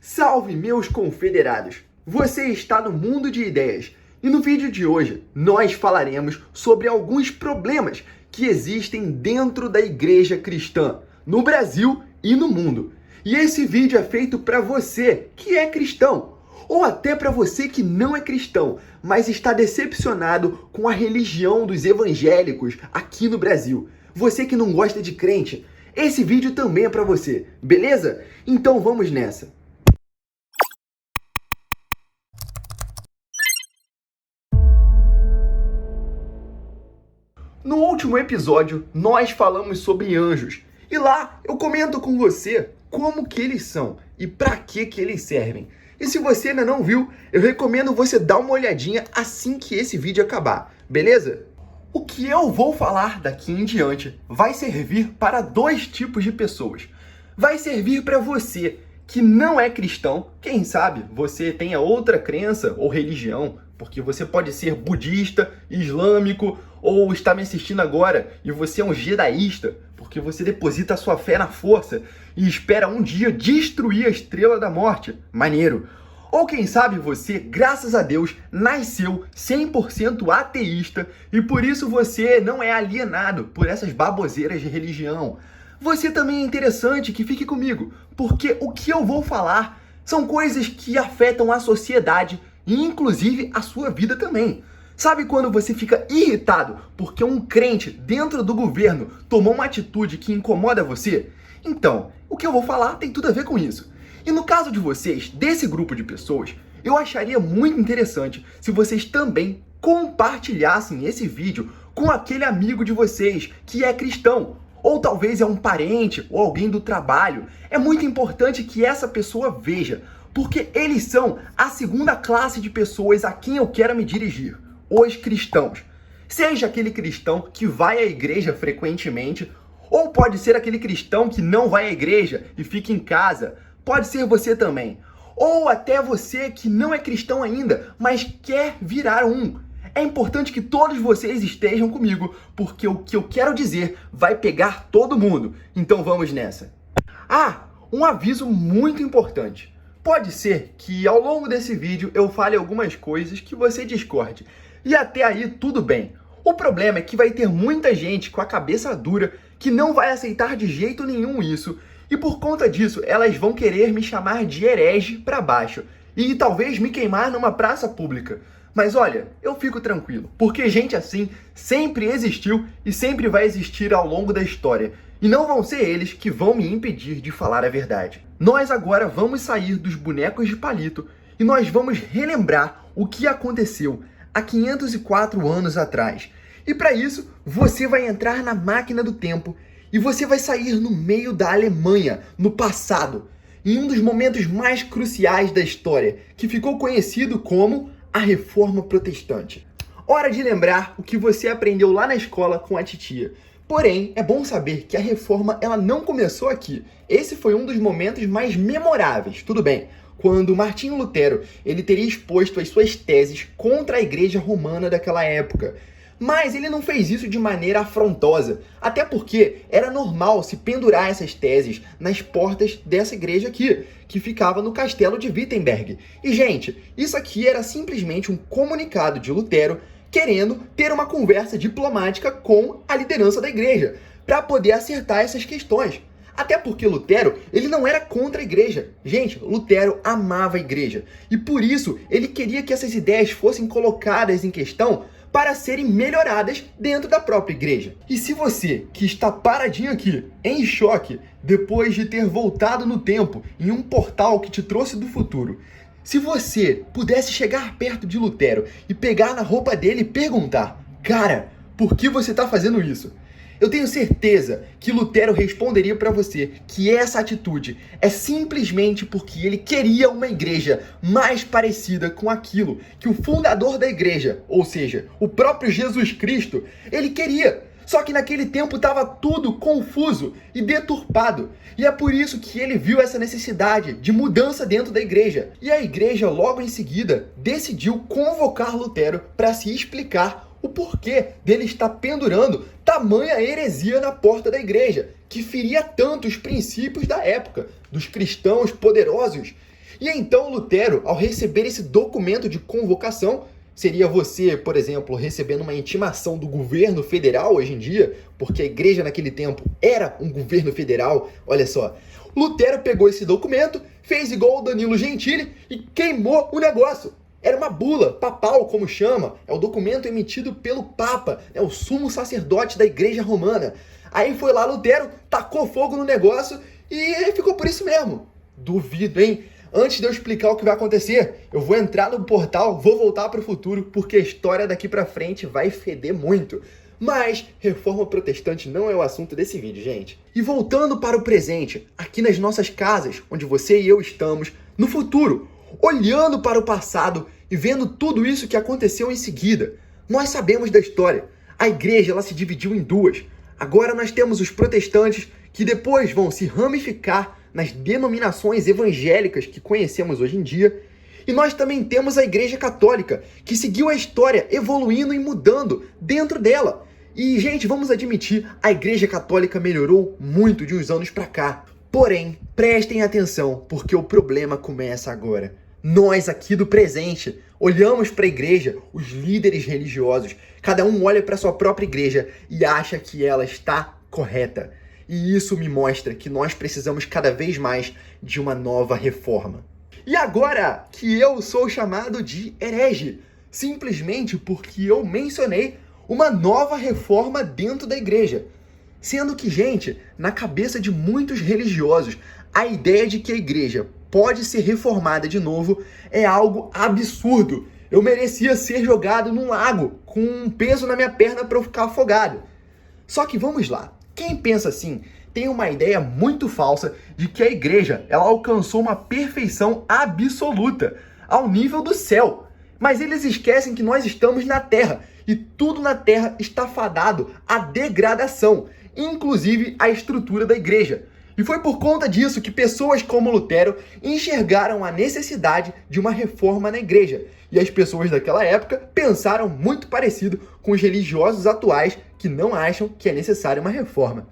Salve, meus confederados! Você está no mundo de ideias e no vídeo de hoje nós falaremos sobre alguns problemas que existem dentro da igreja cristã, no Brasil e no mundo. E esse vídeo é feito para você que é cristão, ou até para você que não é cristão, mas está decepcionado com a religião dos evangélicos aqui no Brasil. Você que não gosta de crente, esse vídeo também é para você, beleza? Então vamos nessa! No último episódio, nós falamos sobre anjos. E lá eu comento com você como que eles são e para que eles servem. E se você ainda não viu, eu recomendo você dar uma olhadinha assim que esse vídeo acabar, beleza? O que eu vou falar daqui em diante vai servir para dois tipos de pessoas. Vai servir para você que não é cristão, quem sabe você tenha outra crença ou religião, porque você pode ser budista, islâmico, ou está me assistindo agora e você é um jedaísta, porque você deposita a sua fé na força e espera um dia destruir a Estrela da Morte. Maneiro! Ou quem sabe você, graças a Deus, nasceu 100% ateísta e por isso você não é alienado por essas baboseiras de religião. Você também é interessante que fique comigo, porque o que eu vou falar são coisas que afetam a sociedade e inclusive a sua vida também. Sabe quando você fica irritado porque um crente dentro do governo tomou uma atitude que incomoda você? Então, o que eu vou falar tem tudo a ver com isso. E no caso de vocês, desse grupo de pessoas, eu acharia muito interessante se vocês também compartilhassem esse vídeo com aquele amigo de vocês que é cristão, ou talvez é um parente ou alguém do trabalho. É muito importante que essa pessoa veja, porque eles são a segunda classe de pessoas a quem eu quero me dirigir. Os cristãos. Seja aquele cristão que vai à igreja frequentemente, ou pode ser aquele cristão que não vai à igreja e fica em casa. Pode ser você também. Ou até você que não é cristão ainda, mas quer virar um. É importante que todos vocês estejam comigo, porque o que eu quero dizer vai pegar todo mundo. Então vamos nessa. Ah, um aviso muito importante. Pode ser que ao longo desse vídeo eu fale algumas coisas que você discorde. E até aí tudo bem. O problema é que vai ter muita gente com a cabeça dura que não vai aceitar de jeito nenhum isso. E por conta disso, elas vão querer me chamar de herege pra baixo. E talvez me queimar numa praça pública. Mas olha, eu fico tranquilo, porque gente assim sempre existiu e sempre vai existir ao longo da história. E não vão ser eles que vão me impedir de falar a verdade. Nós agora vamos sair dos bonecos de palito e nós vamos relembrar o que aconteceu há 504 anos atrás. E para isso, você vai entrar na máquina do tempo e você vai sair no meio da Alemanha, no passado, em um dos momentos mais cruciais da história, que ficou conhecido como a Reforma Protestante. Hora de lembrar o que você aprendeu lá na escola com a titia. Porém, é bom saber que a reforma ela não começou aqui. Esse foi um dos momentos mais memoráveis, tudo bem, quando Martinho Lutero ele teria exposto as suas teses contra a igreja romana daquela época. Mas ele não fez isso de maneira afrontosa, até porque era normal se pendurar essas teses nas portas dessa igreja aqui, que ficava no castelo de Wittenberg. E, gente, isso aqui era simplesmente um comunicado de Lutero querendo ter uma conversa diplomática com a liderança da igreja, para poder acertar essas questões. Até porque Lutero, ele não era contra a igreja. Gente, Lutero amava a igreja. E por isso, ele queria que essas ideias fossem colocadas em questão para serem melhoradas dentro da própria igreja. E se você, que está paradinho aqui, em choque, depois de ter voltado no tempo, em um portal que te trouxe do futuro, se você pudesse chegar perto de Lutero e pegar na roupa dele e perguntar: cara, por que você está fazendo isso? Eu tenho certeza que Lutero responderia para você que essa atitude é simplesmente porque ele queria uma igreja mais parecida com aquilo que o fundador da igreja, ou seja, o próprio Jesus Cristo, ele queria. Só que naquele tempo estava tudo confuso e deturpado. E é por isso que ele viu essa necessidade de mudança dentro da igreja. E a igreja, logo em seguida, decidiu convocar Lutero para se explicar o porquê dele estar pendurando tamanha heresia na porta da igreja, que feria tanto os princípios da época, dos cristãos poderosos. E então Lutero, ao receber esse documento de convocação, seria você, por exemplo, recebendo uma intimação do governo federal hoje em dia, porque a igreja naquele tempo era um governo federal, olha só. Lutero pegou esse documento, fez igual o Danilo Gentili e queimou o negócio. Era uma bula papal, como chama, é o documento emitido pelo Papa, é o sumo sacerdote da igreja romana. Aí foi lá Lutero, tacou fogo no negócio e ficou por isso mesmo. Duvido, hein? Antes de eu explicar o que vai acontecer, eu vou entrar no portal, vou voltar para o futuro, porque a história daqui para frente vai feder muito. Mas reforma protestante não é o assunto desse vídeo, gente. E voltando para o presente, aqui nas nossas casas, onde você e eu estamos, no futuro, olhando para o passado e vendo tudo isso que aconteceu em seguida, nós sabemos da história. A igreja ela se dividiu em duas. Agora nós temos os protestantes, que depois vão se ramificar nas denominações evangélicas que conhecemos hoje em dia. E nós também temos a Igreja Católica, que seguiu a história evoluindo e mudando dentro dela. E, gente, vamos admitir, a Igreja Católica melhorou muito de uns anos pra cá. Porém, prestem atenção, porque o problema começa agora. Nós aqui do presente olhamos para a igreja, os líderes religiosos, cada um olha para sua própria igreja e acha que ela está correta. E isso me mostra que nós precisamos cada vez mais de uma nova reforma. E agora que eu sou chamado de herege, simplesmente porque eu mencionei uma nova reforma dentro da igreja. Sendo que, gente, na cabeça de muitos religiosos, a ideia de que a igreja pode ser reformada de novo é algo absurdo. Eu merecia ser jogado num lago com um peso na minha perna para eu ficar afogado. Só que vamos lá. Quem pensa assim tem uma ideia muito falsa de que a igreja ela alcançou uma perfeição absoluta, ao nível do céu. Mas eles esquecem que nós estamos na terra e tudo na terra está fadado à degradação, inclusive a estrutura da igreja. E foi por conta disso que pessoas como Lutero enxergaram a necessidade de uma reforma na igreja. E as pessoas daquela época pensaram muito parecido com os religiosos atuais que não acham que é necessária uma reforma.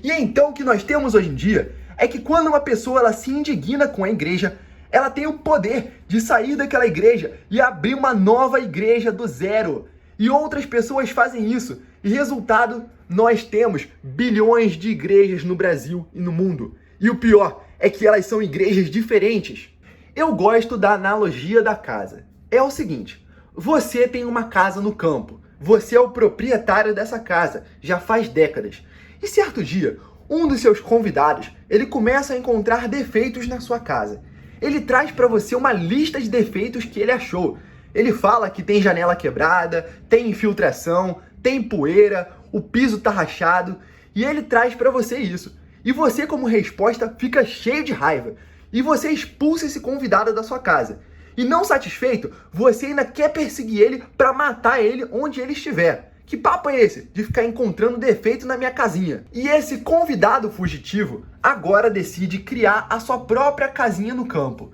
E então o que nós temos hoje em dia é que quando uma pessoa ela se indigna com a igreja, ela tem o poder de sair daquela igreja e abrir uma nova igreja do zero. E outras pessoas fazem isso. E resultado, nós temos bilhões de igrejas no Brasil e no mundo. E o pior é que elas são igrejas diferentes. Eu gosto da analogia da casa. É o seguinte, você tem uma casa no campo. Você é o proprietário dessa casa, já faz décadas. E certo dia, um dos seus convidados, ele começa a encontrar defeitos na sua casa. Ele traz para você uma lista de defeitos que ele achou. Ele fala que tem janela quebrada, tem infiltração, tem poeira, o piso tá rachado, e ele traz para você isso. E você, como resposta, fica cheio de raiva. E você expulsa esse convidado da sua casa. E não satisfeito, você ainda quer perseguir ele para matar ele onde ele estiver. Que papo é esse de ficar encontrando defeito na minha casinha? E esse convidado fugitivo agora decide criar a sua própria casinha no campo.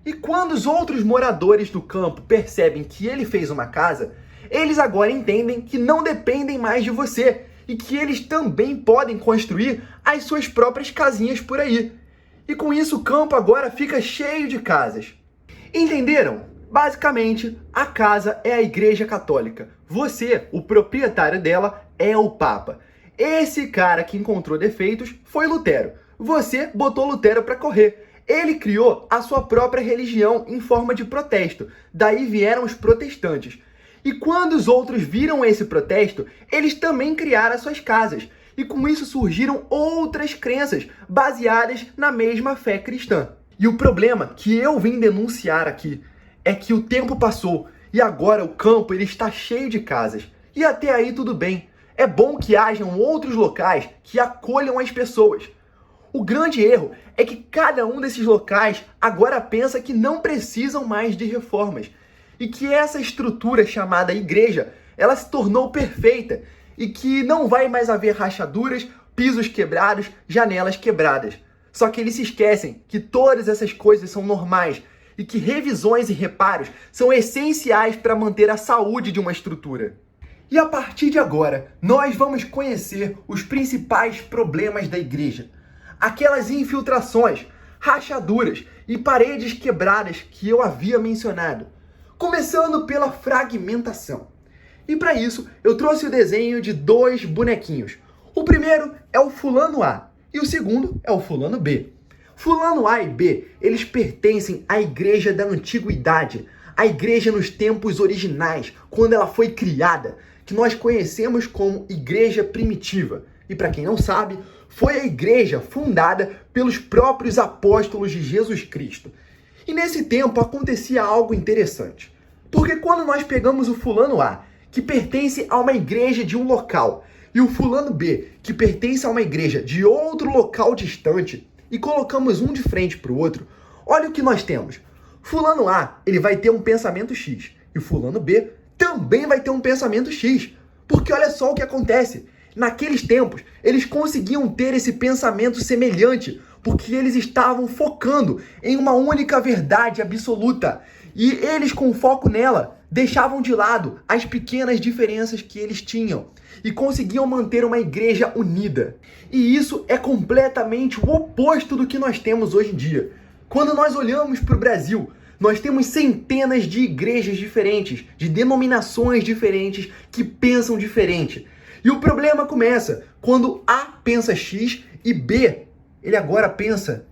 E quando os outros moradores do campo percebem que ele fez uma casa, eles agora entendem que não dependem mais de você e que eles também podem construir as suas próprias casinhas por aí. E com isso o campo agora fica cheio de casas. Entenderam? Basicamente, a casa é a Igreja Católica. Você, o proprietário dela, é o Papa. Esse cara que encontrou defeitos foi Lutero. Você botou Lutero para correr. Ele criou a sua própria religião em forma de protesto. Daí vieram os protestantes. E quando os outros viram esse protesto, eles também criaram as suas casas. E com isso surgiram outras crenças baseadas na mesma fé cristã. E o problema que eu vim denunciar aqui é que o tempo passou e agora o campo ele está cheio de casas. E até aí tudo bem. É bom que hajam outros locais que acolham as pessoas. O grande erro é que cada um desses locais agora pensa que não precisam mais de reformas. E que essa estrutura chamada igreja, ela se tornou perfeita. E que não vai mais haver rachaduras, pisos quebrados, janelas quebradas. Só que eles se esquecem que todas essas coisas são normais e que revisões e reparos são essenciais para manter a saúde de uma estrutura. E a partir de agora, nós vamos conhecer os principais problemas da igreja. Aquelas infiltrações, rachaduras e paredes quebradas que eu havia mencionado, começando pela fragmentação. E para isso, eu trouxe o desenho de dois bonequinhos. O primeiro é o fulano A e o segundo é o fulano B. Fulano A e B, eles pertencem à igreja da antiguidade, a igreja nos tempos originais, quando ela foi criada, que nós conhecemos como igreja primitiva. E para quem não sabe, foi a igreja fundada pelos próprios apóstolos de Jesus Cristo. E nesse tempo acontecia algo interessante. Porque quando nós pegamos o fulano A, que pertence a uma igreja de um local, e o fulano B, que pertence a uma igreja de outro local distante, e colocamos um de frente para o outro, olha o que nós temos. Fulano A, ele vai ter um pensamento X, e o fulano B também vai ter um pensamento X. Porque olha só o que acontece. Naqueles tempos, eles conseguiam ter esse pensamento semelhante, porque eles estavam focando em uma única verdade absoluta. E eles, com foco nela, deixavam de lado as pequenas diferenças que eles tinham e conseguiam manter uma igreja unida. E isso é completamente o oposto do que nós temos hoje em dia. Quando nós olhamos para o Brasil, nós temos centenas de igrejas diferentes, de denominações diferentes que pensam diferente. E o problema começa quando A pensa X e B, ele agora pensa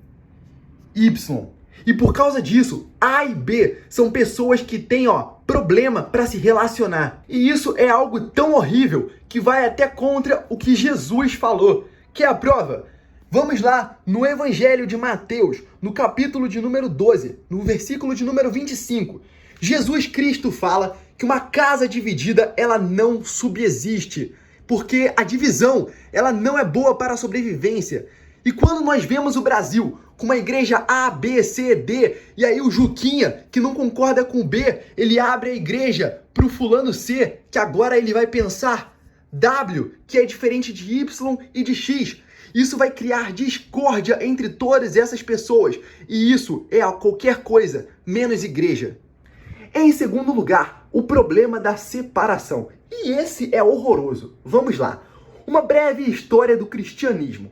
Y. E por causa disso, A e B são pessoas que têm, problema para se relacionar. E isso é algo tão horrível que vai até contra o que Jesus falou. Quer a prova? Vamos lá no Evangelho de Mateus, no capítulo de número 12, no versículo de número 25. Jesus Cristo fala que uma casa dividida, ela não subsiste, porque a divisão, ela não é boa para a sobrevivência. E quando nós vemos o Brasil com uma igreja A, B, C, D, e aí o Juquinha, que não concorda com o B, ele abre a igreja para o fulano C, que agora ele vai pensar W, que é diferente de Y e de X. Isso vai criar discórdia entre todas essas pessoas. E isso é qualquer coisa menos igreja. Em segundo lugar, o problema da separação. E esse é horroroso. Vamos lá. Uma breve história do cristianismo.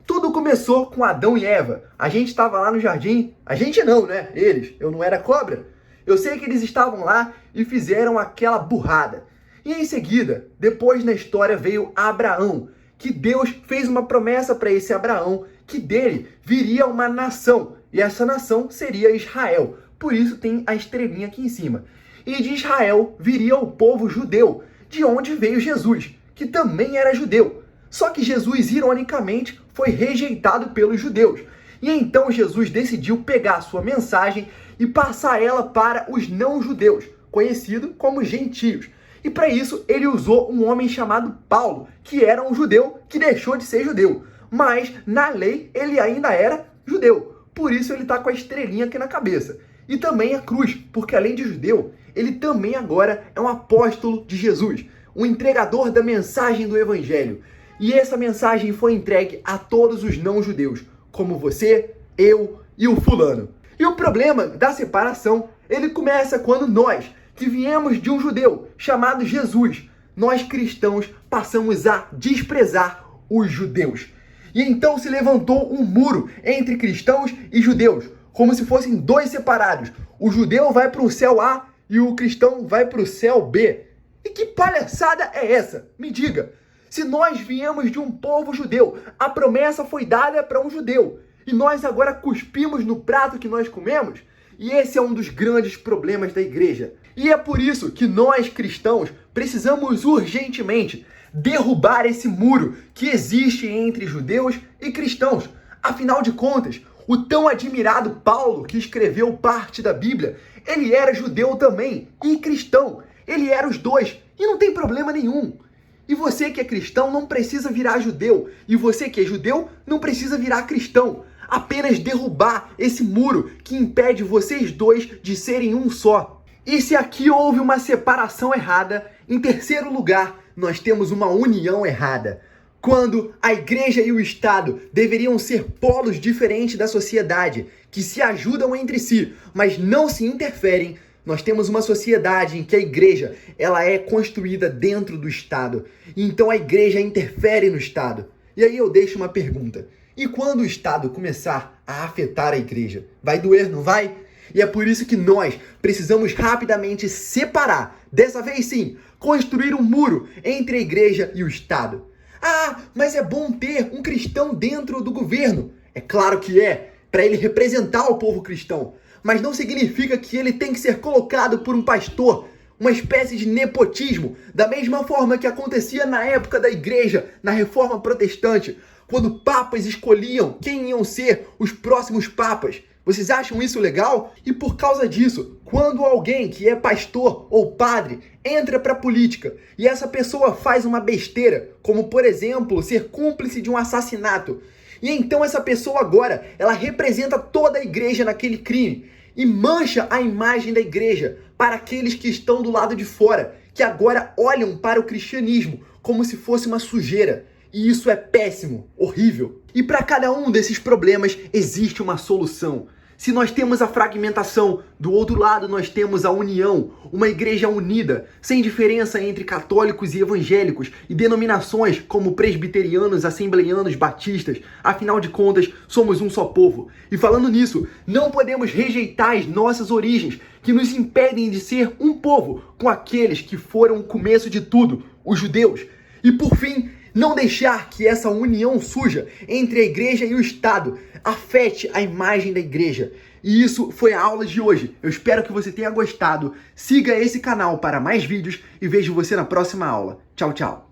Tudo começou com Adão e Eva. A gente estava lá no jardim. A gente não, né? Eles. Eu não era cobra. Eu sei que eles estavam lá e fizeram aquela burrada. E em seguida, depois na história veio Abraão, que Deus fez uma promessa para esse Abraão, que dele viria uma nação. E essa nação seria Israel. Por isso tem a estrelinha aqui em cima. E de Israel viria o povo judeu, de onde veio Jesus, que também era judeu. Só que Jesus, ironicamente, foi rejeitado pelos judeus. E então Jesus decidiu pegar a sua mensagem e passar ela para os não-judeus, conhecido como gentios. E para isso ele usou um homem chamado Paulo, que era um judeu que deixou de ser judeu. Mas na lei ele ainda era judeu. Por isso ele está com a estrelinha aqui na cabeça. E também a cruz, porque além de judeu, ele também agora é um apóstolo de Jesus, um entregador da mensagem do evangelho. E essa mensagem foi entregue a todos os não-judeus, como você, eu e o fulano. E o problema da separação, ele começa quando nós, que viemos de um judeu chamado Jesus, nós cristãos passamos a desprezar os judeus. E então se levantou um muro entre cristãos e judeus, como se fossem dois separados. O judeu vai para o céu A e o cristão vai para o céu B. E que palhaçada é essa? Me diga. Se nós viemos de um povo judeu, a promessa foi dada para um judeu, e nós agora cuspimos no prato que nós comemos? E esse é um dos grandes problemas da igreja. E é por isso que nós cristãos precisamos urgentemente derrubar esse muro que existe entre judeus e cristãos. Afinal de contas, o tão admirado Paulo, que escreveu parte da Bíblia, ele era judeu também e cristão. Ele era os dois e não tem problema nenhum. E você que é cristão não precisa virar judeu. E você que é judeu não precisa virar cristão. Apenas derrubar esse muro que impede vocês dois de serem um só. E se aqui houve uma separação errada, em terceiro lugar, nós temos uma união errada. Quando a igreja e o Estado deveriam ser polos diferentes da sociedade, que se ajudam entre si, mas não se interferem, nós temos uma sociedade em que a igreja ela é construída dentro do Estado. Então a igreja interfere no Estado. E aí eu deixo uma pergunta. E quando o Estado começar a afetar a igreja, vai doer, não vai? E é por isso que nós precisamos rapidamente separar, dessa vez sim, construir um muro entre a igreja e o Estado. Ah, mas é bom ter um cristão dentro do governo. É claro que é, para ele representar o povo cristão. Mas não significa que ele tem que ser colocado por um pastor, uma espécie de nepotismo, da mesma forma que acontecia na época da igreja, na Reforma Protestante, quando papas escolhiam quem iam ser os próximos papas. Vocês acham isso legal? E por causa disso, quando alguém que é pastor ou padre entra para a política e essa pessoa faz uma besteira, como por exemplo ser cúmplice de um assassinato, e então essa pessoa agora, ela representa toda a igreja naquele crime e mancha a imagem da igreja para aqueles que estão do lado de fora, que agora olham para o cristianismo como se fosse uma sujeira. E isso é péssimo, horrível. E para cada um desses problemas existe uma solução. Se nós temos a fragmentação, do outro lado nós temos a união, uma igreja unida, sem diferença entre católicos e evangélicos e denominações como presbiterianos, assembleianos, batistas. Afinal de contas, somos um só povo. E falando nisso, não podemos rejeitar as nossas origens, que nos impedem de ser um povo com aqueles que foram o começo de tudo, os judeus. E por fim, não deixar que essa união suja entre a igreja e o Estado afete a imagem da igreja. E isso foi a aula de hoje. Eu espero que você tenha gostado. Siga esse canal para mais vídeos e vejo você na próxima aula. Tchau, tchau.